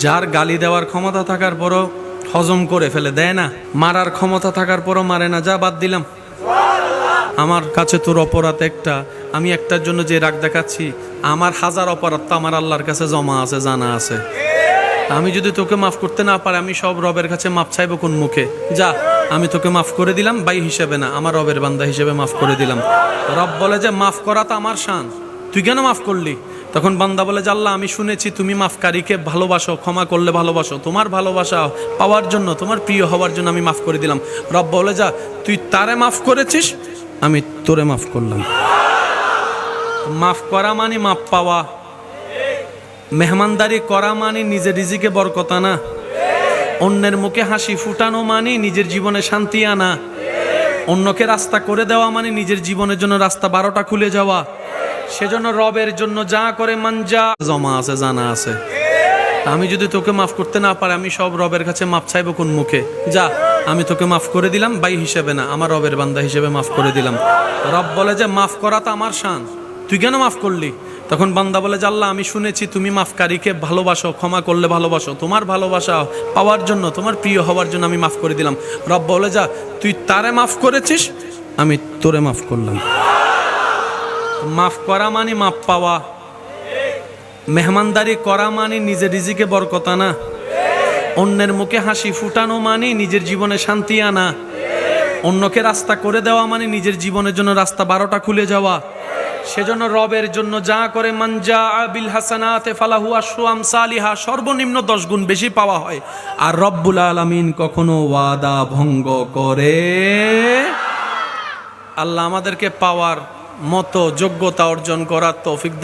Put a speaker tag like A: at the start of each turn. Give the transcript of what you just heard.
A: যার গালি দেওয়ার ক্ষমতা থাকার পরও হজম করে ফেলে, দেয় না। মারার ক্ষমতা থাকার পরও মারে না, যা বাদ দিলাম। আমার কাছে তোর অপরাধ একটা, আমি একটার জন্য যে রাগ দেখাচ্ছি, আমার হাজার অপরাধ তো আমার আল্লাহর কাছে জমা আছে, জানা আছে। আমি যদি তোকে মাফ করতে না পারি, আমি সব রবের কাছে মাফ চাইবো কোন মুখে? যা, আমি তোকে মাফ করে দিলাম, ভাই হিসেবে না, আমার রবের বান্দা হিসেবে মাফ করে দিলাম। রব বলে যে মাফ করা তো আমার শান, তুই কেন মাফ করলি? তখন বান্দা বলে যে আল্লাহ, আমি শুনেছি তুমি মাফকারীকে ভালোবাসো, ক্ষমা করলে ভালোবাসো, তোমার ভালোবাসা পাওয়ার জন্য, তোমার প্রিয় হওয়ার জন্য আমি মাফ করে দিলাম। রব বলে যা, তুই তারে মাফ করেছিস, আমি তোরে মাফ করলাম। মাফ করা মানে মাফ পাওয়া, মেহমানদারি করা মানে নিজের রিজিকে বরকত আনা, অন্যের মুখে হাসি ফুটানো মানে নিজের জীবনে শান্তি আনা, অন্যকে রাস্তা করে দেওয়া মানে নিজের জীবনের জন্য রাস্তা 12টা খুলে যাওয়া। সেজন্য রবের জন্য যা করে মানজা জমা আছে, জানা আছে। আমি যদি তোকে মাফ করতে না পারি, আমি সব রবের কাছে মাফ চাইবো কোন মুখে? যা, আমি তোকে মাফ করে দিলাম, ভাই হিসেবে না, আমার রবের বান্দা হিসেবে মাফ করে দিলাম। রব বলে যে মাফ করা তো আমার শান, তুই কেন মাফ করলি? তখন বান্দা বলে যে আল্লাহ, আমি শুনেছি তুমি মাফকারীকে ভালোবাসো, ক্ষমা করলে ভালোবাসো, তোমার ভালোবাসা পাওয়ার জন্য, তোমার প্রিয় হওয়ার জন্য আমি মাফ করে দিলাম। রব বলে যা, তুই তারে মাফ করেছিস, আমি তোরে মাফ করলাম। মাফ করা মানে মাফ পাওয়া, মেহমানদারি করা মানে নিজের রিজিকে বরকত আনা, অন্যের মুখে হাসি ফুটানো মানে নিজের জীবনে শান্তি আনা, অন্যকে রাস্তা করে দেওয়া মানে নিজের জীবনের জন্য রাস্তা 12টা খুলে যাওয়া। সেজন্য রবের জন্য যা করে মানজা বিল হাসানাতে ফালাহু আশরু আমসালিহা, সর্বনিম্ন 10 গুণ বেশি পাওয়া হয়। আর রব্বুল আলামিন কখনো ওয়াদা ভঙ্গ করে। আল্লাহ আমাদেরকে পাওয়ার মতো যোগ্যতা অর্জন করার তৌফিক দান।